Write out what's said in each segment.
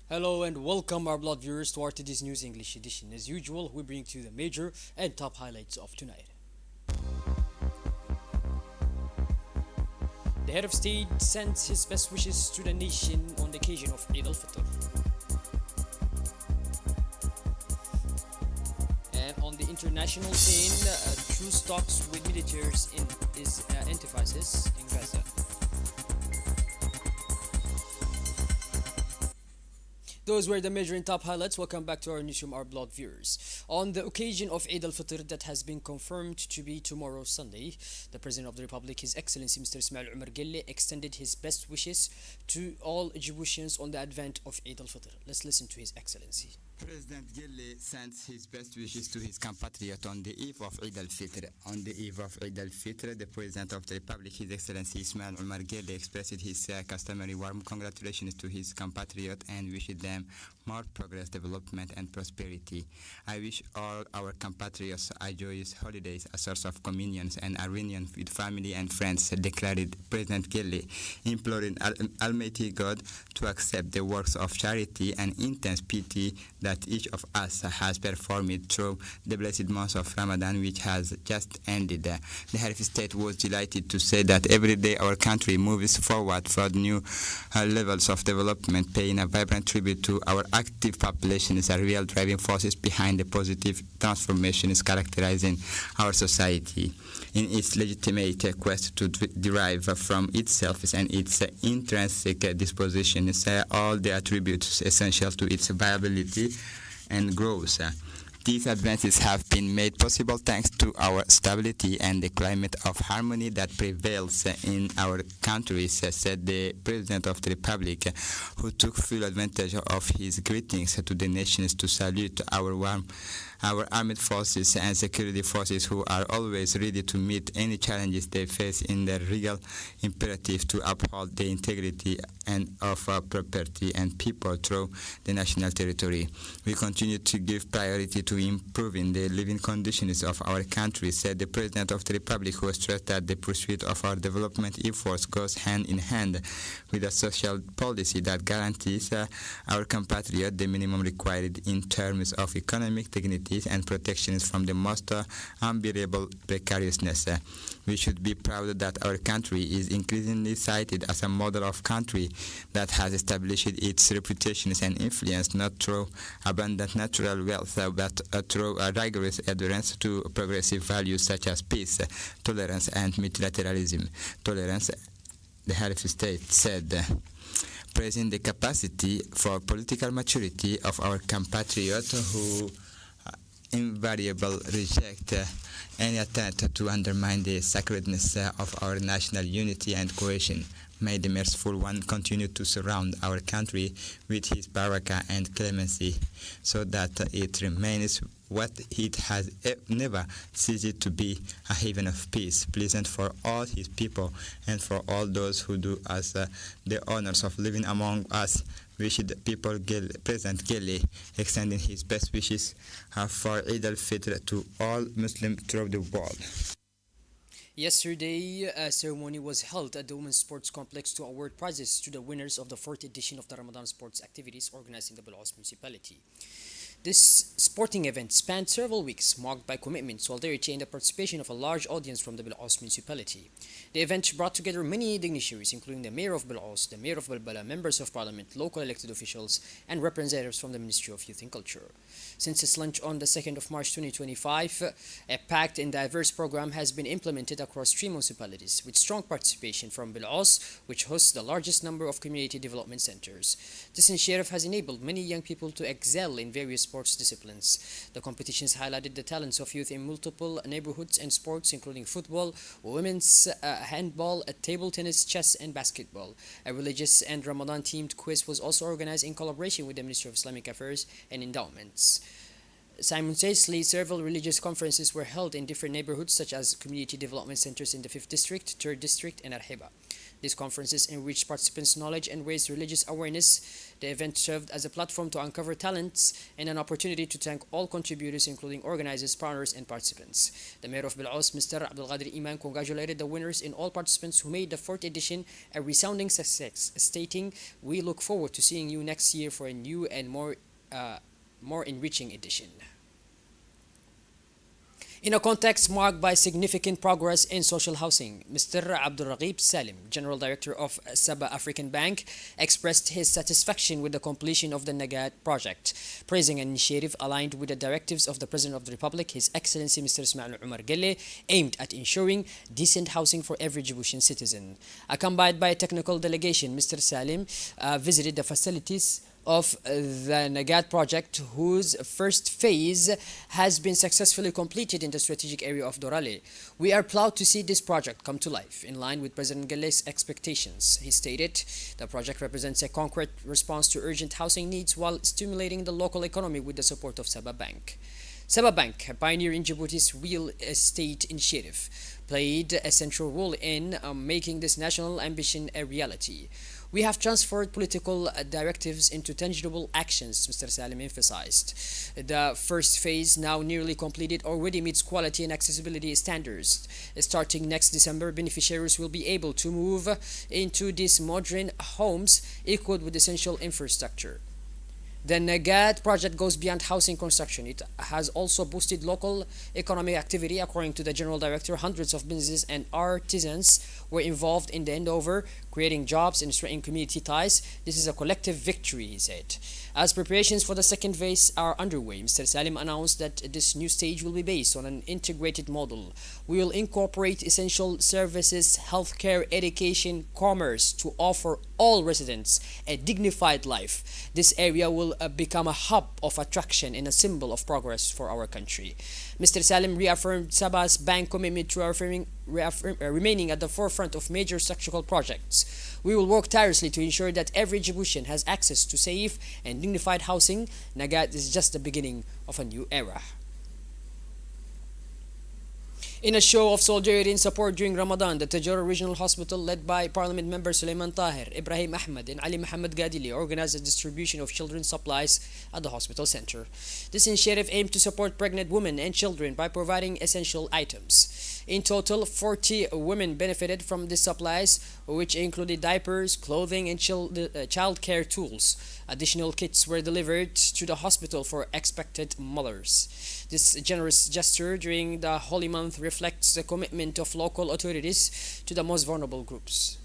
Hello and welcome our blood viewers to our today's news English edition. As usual, we bring to you the major and top highlights of tonight. The head of state sends his best wishes to the nation on the occasion of Eid al-Fitr. And on the international scene, truce talks with militaries is emphasis in Gaza. Those were the major and top highlights. Welcome back to our newsroom, our blood viewers. On the occasion of Eid al-Fitr that has been confirmed to be tomorrow Sunday, the President of the Republic, His Excellency Mr. Ismail Omar Gelle, extended his best wishes to all Egyptians on the advent of Eid al-Fitr. Let's listen to His Excellency. President Gille sends his best wishes to his compatriot on the eve of Eid al-Fitr. On the eve of Eid al-Fitr, the President of the Republic, His Excellency Ismail Omar Gelle, expressed his customary warm congratulations to his compatriot and wished them more progress, development, and prosperity. I wish all our compatriots a joyous holidays, a source of communion and a reunion with family and friends, declared President Gelle, imploring Almighty God to accept the works of charity and intense piety that each of us has performed through the blessed month of Ramadan, which has just ended. The head of state was delighted to say that every day our country moves forward toward new levels of development, paying a vibrant tribute to our active population is a real driving forces behind the positive transformations characterizing our society. In its legitimate quest to derive from itself and its intrinsic disposition, all the attributes essential to its viability and growth. These advances have been made possible thanks to our stability and the climate of harmony that prevails in our countries, said the President of the Republic, who took full advantage of his greetings to the nations to salute our armed forces and security forces who are always ready to meet any challenges they face in the regal imperative to uphold the integrity and of property and people through the national territory. We continue to give priority to improving the living conditions of our country, said the President of the Republic, who stressed that the pursuit of our development efforts goes hand in hand with a social policy that guarantees our compatriots the minimum required in terms of economic dignity and protections from the most unbearable precariousness. We should be proud that our country is increasingly cited as a model of country that has established its reputation and influence not through abundant natural wealth but through a rigorous adherence to progressive values such as peace, tolerance, and multilateralism. Tolerance, the head of state said, praising the capacity for political maturity of our compatriots who invariably reject any attempt to undermine the sacredness of our national unity and cohesion. May the merciful one continue to surround our country with his barakah and clemency, so that it remains what it has never ceased to be, a haven of peace, pleasant for all his people and for all those who do us the honors of living among us. Wished people President Gelle, extending his best wishes for Eid al-Fitr to all Muslims throughout the world. Yesterday, a ceremony was held at the Women's Sports Complex to award prizes to the winners of the fourth edition of the Ramadan sports activities organized in the Bil'os municipality. This sporting event spanned several weeks, marked by commitment, solidarity, and the participation of a large audience from the Bil'os municipality. The event brought together many dignitaries, including the Mayor of Bil'os, the Mayor of Balbala, members of Parliament, local elected officials, and representatives from the Ministry of Youth and Culture. Since its launch on the 2nd of March 2025, a packed and diverse program has been implemented across three municipalities, with strong participation from Bil'os, which hosts the largest number of community development centers. This initiative has enabled many young people to excel in various sports disciplines. The competitions highlighted the talents of youth in multiple neighborhoods and sports, including football, women's handball, table tennis, chess, and basketball. A religious and Ramadan-themed quiz was also organized in collaboration with the Ministry of Islamic Affairs and Endowments. Simultaneously, several religious conferences were held in different neighborhoods, such as community development centers in the 5th District, 3rd District, and Arhiba. These conferences enriched participants' knowledge and raised religious awareness. The event served as a platform to uncover talents and an opportunity to thank all contributors, including organizers, partners, and participants. The Mayor of Bil'Aus, Mr. Abdulqadir Iman, congratulated the winners and all participants who made the fourth edition a resounding success, stating, "We look forward to seeing you next year for a new and more enriching edition." In a context marked by significant progress in social housing, Mr. Abdul Raghib Salim, General Director of Sabah African Bank, expressed his satisfaction with the completion of the Nagat project, praising an initiative aligned with the directives of the President of the Republic, His Excellency Mr. Ismail Omar Gelle, aimed at ensuring decent housing for every Djiboutian citizen. Accompanied by a technical delegation, Mr. Salim visited the facilities of the Nagat project, whose first phase has been successfully completed in the strategic area of Dorale. "We are proud to see this project come to life, in line with President Gelle's expectations," he stated. The project represents a concrete response to urgent housing needs while stimulating the local economy with the support of Sabah Bank. Sabah Bank, a pioneer in Djibouti's real estate initiative, played a central role in making this national ambition a reality. "We have transferred political directives into tangible actions," Mr. Salim emphasized. The first phase, now nearly completed, already meets quality and accessibility standards. Starting next December, beneficiaries will be able to move into these modern homes equipped with essential infrastructure. The Nagat project goes beyond housing construction. It has also boosted local economic activity. According to the General Director, hundreds of businesses and artisans were involved in the endeavor, creating jobs and strengthening community ties. "This is a collective victory," he said. As preparations for the second phase are underway, Mr. Salim announced that this new stage will be based on an integrated model. "We will incorporate essential services, healthcare, education, commerce to offer all residents a dignified life. This area will become a hub of attraction and a symbol of progress for our country." Mr. Salim reaffirmed Sabah's bank commitment to remaining at the forefront of major structural projects. "We will work tirelessly to ensure that every Djiboutian has access to safe and dignified housing. Nagat is just the beginning of a new era." In a show of solidarity and support during Ramadan, the Tajura Regional Hospital, led by Parliament member Suleiman Tahir, Ibrahim Ahmed, and Ali Mohammed Gadili, organized a distribution of children's supplies at the hospital center. This initiative aimed to support pregnant women and children by providing essential items. In total, 40 women benefited from these supplies, which included diapers, clothing, and child care tools. Additional kits were delivered to the hospital for expectant mothers. This generous gesture during the holy month reflects the commitment of local authorities to the most vulnerable groups.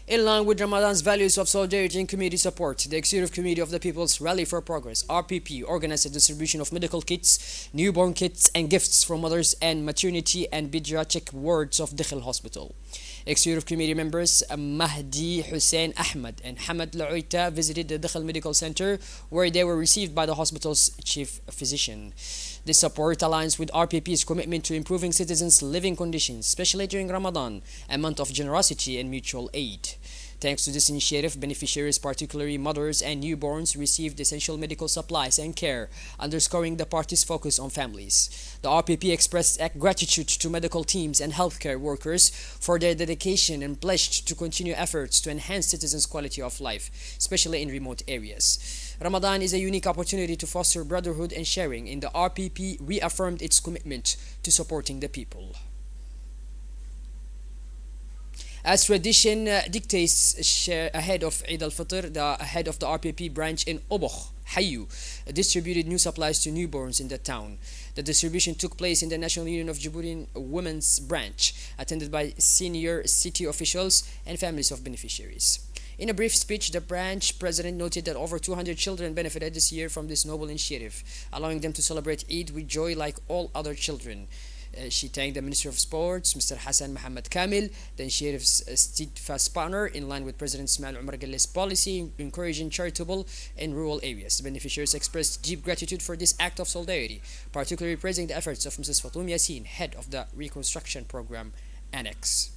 In line with Ramadan's values of solidarity and community support, the Executive Committee of the People's Rally for Progress, RPP, organized a distribution of medical kits, newborn kits, and gifts for mothers and maternity and pediatric wards of Dikhil Hospital. Executive Committee members Mahdi Hussein Ahmed and Hamad Lauita visited the Dikhil Medical Center, where they were received by the hospital's chief physician. This support aligns with RPP's commitment to improving citizens' living conditions, especially during Ramadan, a month of generosity and mutual aid. Thanks to this initiative, beneficiaries, particularly mothers and newborns, received essential medical supplies and care, underscoring the party's focus on families. The RPP expressed gratitude to medical teams and healthcare workers for their dedication and pledged to continue efforts to enhance citizens' quality of life, especially in remote areas. Ramadan is a unique opportunity to foster brotherhood and sharing, and the RPP reaffirmed its commitment to supporting the people. As tradition dictates, ahead of Eid al-Fitr, the head of the RPP branch in Obokh, Hayu, distributed new supplies to newborns in the town. The distribution took place in the National Union of Djiboutian Women's Branch, attended by senior city officials and families of beneficiaries. In a brief speech, the branch president noted that over 200 children benefited this year from this noble initiative, allowing them to celebrate Eid with joy like all other children. She thanked the Minister of Sports, Mr. Hassan Mohammed Kamil, the initiative's steadfast partner, in line with President Ismail Omar Gelle's policy encouraging charitable in rural areas. The beneficiaries expressed deep gratitude for this act of solidarity, particularly praising the efforts of Mrs. Fatoum Yassin, head of the Reconstruction Program Annex.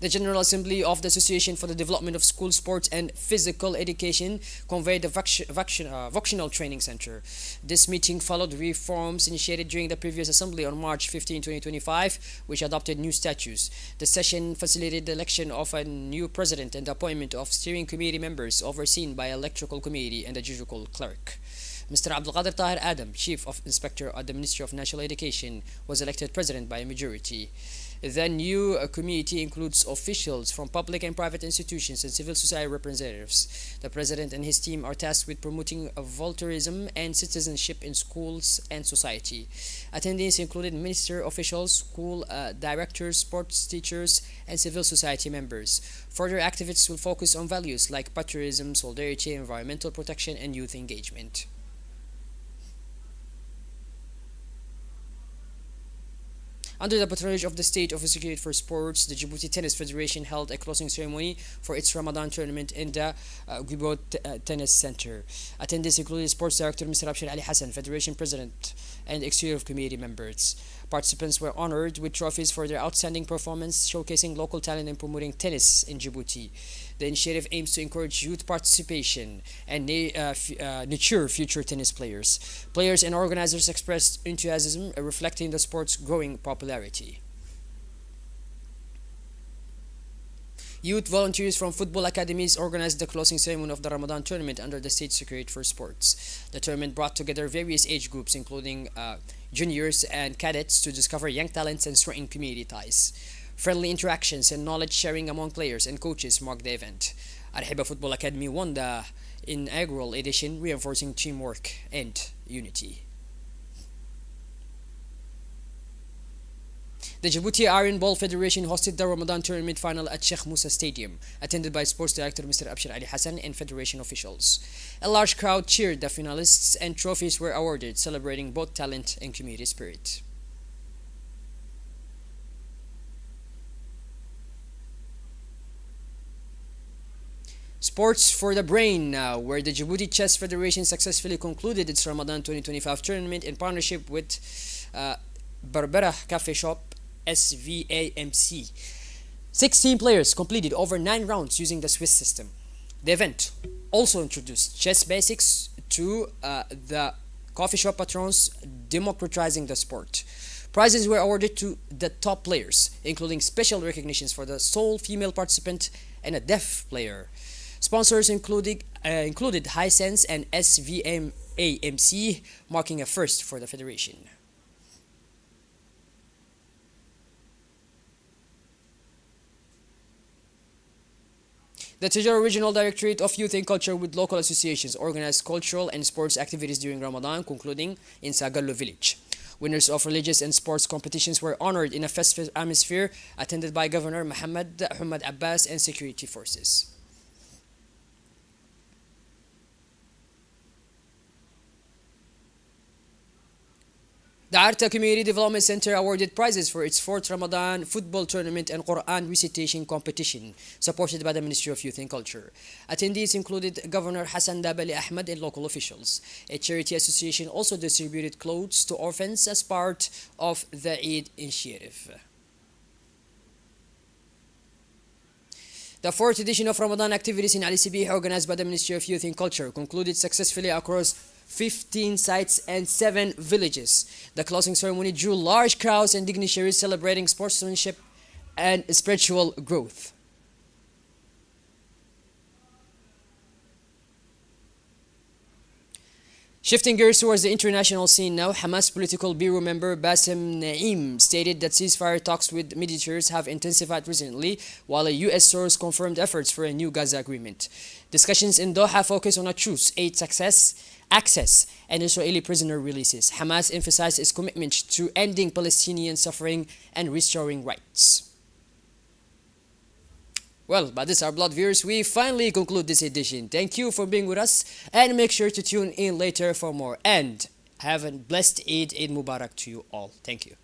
The General Assembly of the Association for the Development of School Sports and Physical Education convened the Vocational Training Center. This meeting followed reforms initiated during the previous assembly on March 15, 2025, which adopted new statutes. The session facilitated the election of a new president and the appointment of steering committee members overseen by electoral committee and the judicial clerk. Mr. Abdulqadir Tahir Adam, Chief of Inspector at the Ministry of National Education, was elected president by a majority. The new committee includes officials from public and private institutions and civil society representatives. The president and his team are tasked with promoting volunteerism and citizenship in schools and society. Attendees included minister officials, school directors, sports teachers, and civil society members. Further activities will focus on values like patriotism, solidarity, environmental protection, and youth engagement. Under the patronage of the State Office Secretary for Sports, the Djibouti Tennis Federation held a closing ceremony for its Ramadan tournament in the Guibot Tennis Center. Attendees included Sports Director Mr. Abshir Ali Hassan, Federation President, and Executive Committee members. Participants were honored with trophies for their outstanding performance, showcasing local talent and promoting tennis in Djibouti. The initiative aims to encourage youth participation and nurture future tennis players. Players and organizers expressed enthusiasm, reflecting the sport's growing popularity. Youth volunteers from football academies organized the closing ceremony of the Ramadan tournament under the State Secretariat for Sports. The tournament brought together various age groups, including juniors and cadets, to discover young talents and strengthen community ties. Friendly interactions and knowledge sharing among players and coaches marked the event. Arhiba Football Academy won the inaugural edition, reinforcing teamwork and unity. The Djibouti Iron Ball Federation hosted the Ramadan tournament final at Sheikh Musa Stadium, attended by Sports Director Mr. Abshir Ali Hassan and Federation officials. A large crowd cheered the finalists and trophies were awarded, celebrating both talent and community spirit. Sports for the Brain now, where the Djibouti Chess Federation successfully concluded its Ramadan 2025 tournament in partnership with Barbera Cafe Shop SVAMC. 16 players completed over 9 rounds using the Swiss system. The event also introduced chess basics to the coffee shop patrons, democratizing the sport. Prizes were awarded to the top players, including special recognitions for the sole female participant and a deaf player. Sponsors included Hisense and SVAMC, marking a first for the federation. The Tijara Regional Directorate of Youth and Culture with local associations organized cultural and sports activities during Ramadan, concluding in Sagallo village. Winners of religious and sports competitions were honored in a festive atmosphere attended by Governor Muhammad Abbas and security forces. The Arta Community Development Center awarded prizes for its 4th Ramadan football tournament and Quran recitation competition, supported by the Ministry of Youth and Culture. Attendees included Governor Hassan Dabali Ahmed and local officials. A charity association also distributed clothes to orphans as part of the Eid initiative. The 4th edition of Ramadan activities in Ali Sibih, organized by the Ministry of Youth and Culture, concluded successfully across 15 sites and 7 villages. The closing ceremony drew large crowds and dignitaries celebrating sportsmanship and spiritual growth. Shifting gears towards the international scene now, Hamas political bureau member Bassem Naim stated that ceasefire talks with mediators have intensified recently, while a U.S. source confirmed efforts for a new Gaza agreement. Discussions in Doha focus on a truce, aid access, and Israeli prisoner releases. Hamas emphasized its commitment to ending Palestinian suffering and restoring rights. Well, by this, our blood viewers, we finally conclude this edition. Thank you for being with us, and make sure to tune in later for more. And have a blessed Eid Mubarak to you all. Thank you.